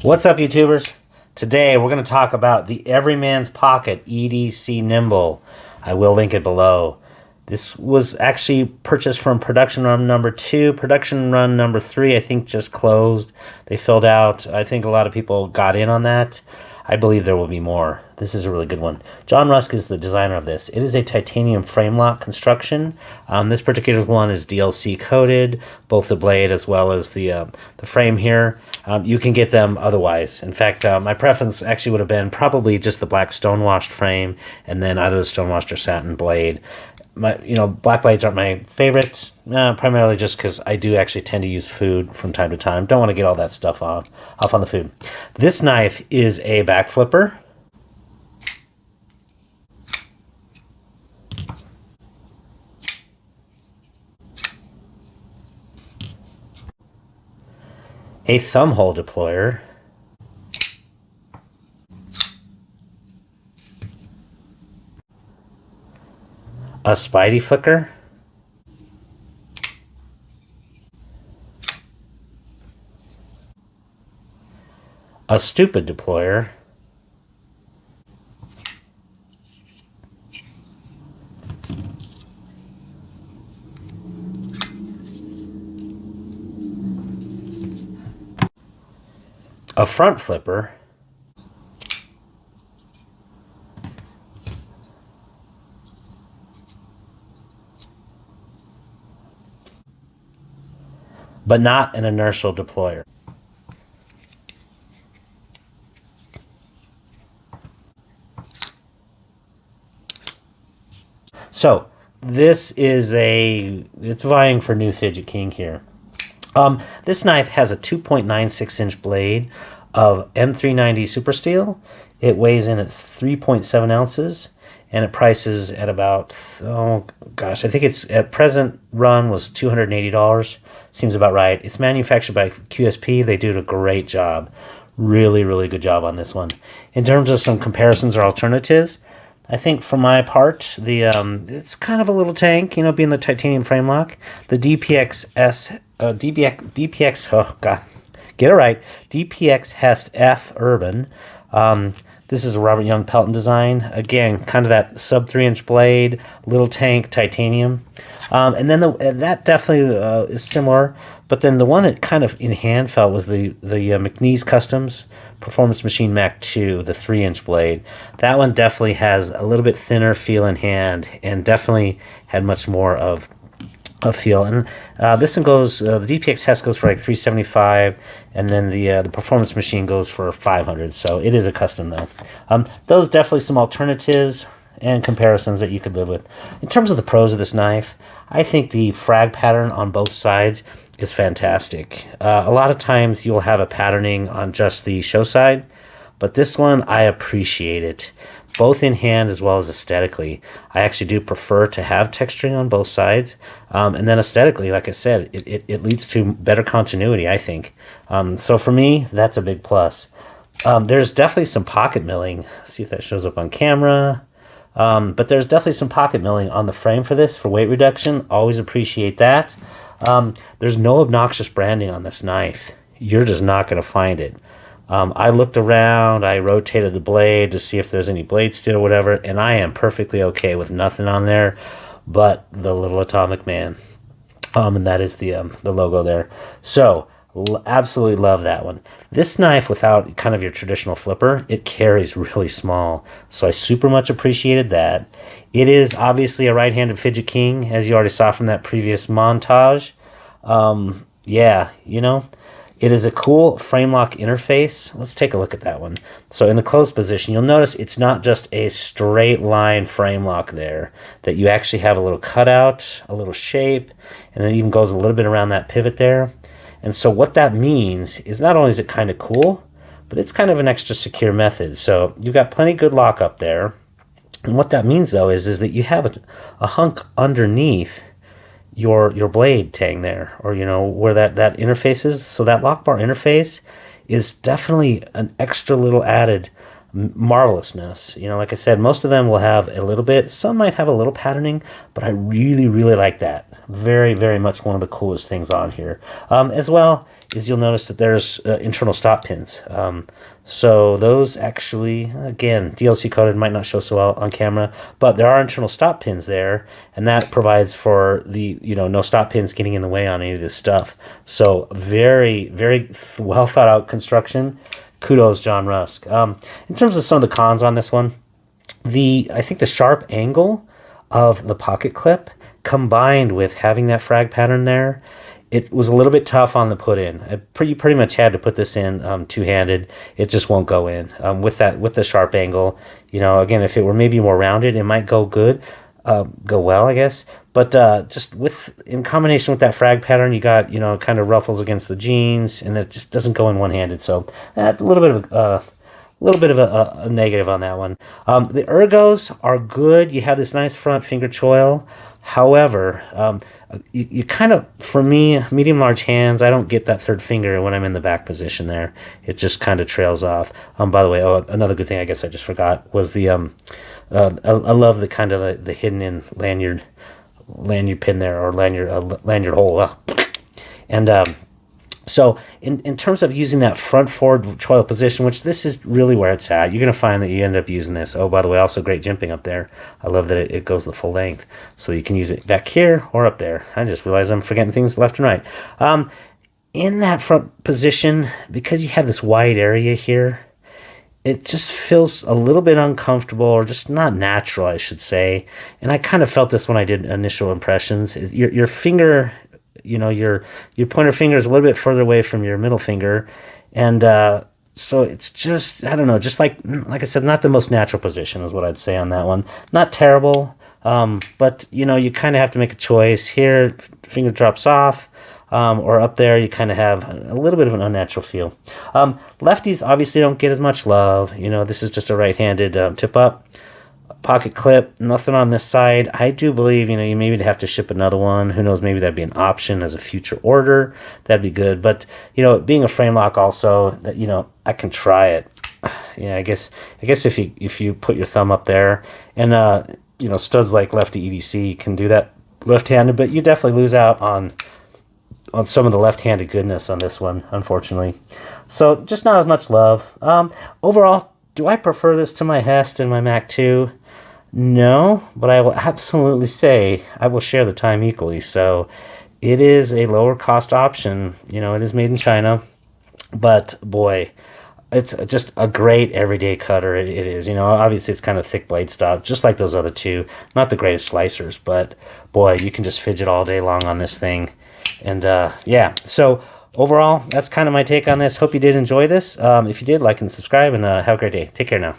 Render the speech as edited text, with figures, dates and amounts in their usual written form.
What's up, YouTubers? Today we're going to talk about the EveryMan's Pocket EDC Nymble. I will link it below. This was actually purchased from production run number 2. Production run number 3, I think, just closed. They filled out. I think a lot of people got in on that. I believe there will be more. This is a really good one. John Rusk is the designer of this. It is a titanium frame lock construction. This particular one is DLC coated, both the blade as well as the frame here. You can get them otherwise. In fact, my preference actually would have been probably just the black stonewashed frame and then either the stonewashed or satin blade. Black blades aren't my favorites, primarily just because I do actually tend to use food from time to time. Don't want to get all that stuff off on the food. This knife is a back flipper. A thumb hole deployer. A Spidey flicker, a stupid deployer, a front flipper, but not an inertial deployer. So this is it's vying for new Fidget King here. This knife has a 2.96 inch blade of M390 super steel. It weighs in at 3.7 ounces. And it prices at about, I think it's at present run was $280. Seems about right. It's manufactured by QSP. They do a great job. Really, really good job on this one. In terms of some comparisons or alternatives, I think for my part, it's kind of a little tank, being the titanium frame lock. The DPX Hest F Urban. This is a Robert Young Pelton design. Again, kind of that sub 3-inch blade, little tank, titanium. And then that definitely is similar. But then the one that kind of in hand felt was the McNeese Customs Performance Machine Mac 2, the 3-inch blade. That one definitely has a little bit thinner feel in hand and definitely had much more of a feel. And this one goes, the DPX Hest goes for like $375, and then the Performance Machine goes for $500. So it is a custom though. Those definitely some alternatives and comparisons that you could live with. In terms of the pros of this knife, I think the frag pattern on both sides is fantastic. A lot of times you'll have a patterning on just the show side, but this one I appreciate it, both in hand as well as aesthetically. I actually do prefer to have texturing on both sides. And then aesthetically, like I said, it leads to better continuity, I think. So for me, that's a big plus. There's definitely some pocket milling. See if that shows up on camera. But there's definitely some pocket milling on the frame for this, for weight reduction. Always appreciate that. There's no Obnoxious branding on this knife. You're just not going to find it. I looked around, I rotated the blade to see if there's any blade steel or whatever, and I am perfectly okay with nothing on there but the little atomic man. And that is the logo there. So, absolutely love that one. This knife, without kind of your traditional flipper, it carries really small. So I super much appreciated that. It is obviously a right-handed Fidget King, as you already saw from that previous montage. It is a cool frame lock interface. Let's take a look at that one. So in the closed position, you'll notice it's not just a straight line frame lock there, that you actually have a little cutout, a little shape, and it even goes a little bit around that pivot there. And so what that means is not only is it kind of cool, but it's kind of an extra secure method. So you've got plenty good lock up there. And what that means though is that you have a hunk underneath your blade tang there, or where that interface is. So that lock bar interface is definitely an extra little added marvelousness. You know, like I said, most of them will have a little bit. Some might have a little patterning, but I really, really like that. Very, very much one of the coolest things on here. As well as you'll notice that there's internal stop pins. So those actually, again, DLC coded, might not show so well on camera, but there are internal stop pins there, and that provides for the, you know, no stop pins getting in the way on any of this stuff. So very, very well thought out construction. Kudos, John Rusk. In terms of some of the cons on this one, I think the sharp angle of the pocket clip combined with having that frag pattern there, it was a little bit tough on the put in. You pretty much had to put this in two-handed. It just won't go in with the sharp angle. You know, again, if it were maybe more rounded, it might go well, I guess. But just in combination with that frag pattern, you got, you know, kind of ruffles against the jeans, and it just doesn't go in one-handed. So a little bit of a negative on that one. The ergos are good. You have this nice front finger choil. However, you kind of, for me, medium large hands, I don't get that third finger when I'm in the back position there. It just kind of trails off. By the way, another good thing I guess I just forgot was the I love the kind of the hidden in lanyard pin there, or lanyard hole. And so in terms of using that front forward choil position, which this is really where it's at, you're going to find that you end up using this. Oh, by the way, also great jimping up there. I love that it goes the full length. So you can use it back here or up there. I just realized I'm forgetting things left and right. In that front position, because you have this wide area here, it just feels a little bit uncomfortable, or just not natural, I should say. And I kind of felt this when I did initial impressions. Your finger, you know, your pointer finger is a little bit further away from your middle finger, and so it's just, I don't know, just like I said, not the most natural position is what I'd say on that one. Not terrible, but you know, you kind of have to make a choice. Here, finger drops off, or up there, you kind of have a little bit of an unnatural feel. Lefties obviously don't get as much love. You know, this is just a right-handed tip up. Pocket clip, nothing on this side. I do believe, you know, you maybe have to ship another one. Who knows, maybe that'd be an option as a future order. That'd be good. But, you know, being a frame lock also, that, you know, I can try it. Yeah, I guess if you put your thumb up there, and you know, studs like Lefty EDC can do that left-handed, but you definitely lose out on some of the left-handed goodness on this one, unfortunately. So just not as much love. Overall, do I prefer this to my Hest and my Mac 2? No, but I will absolutely say I will share the time equally. So it is a lower cost option. You know, it is made in China, but boy, it's just a great everyday cutter. It is. You know, obviously it's kind of thick blade stuff, just like those other two. Not the greatest slicers, but boy, you can just fidget all day long on this thing. And yeah, so overall, that's kind of my take on this. Hope you did enjoy this. If you did, like and subscribe, and have a great day. Take care now.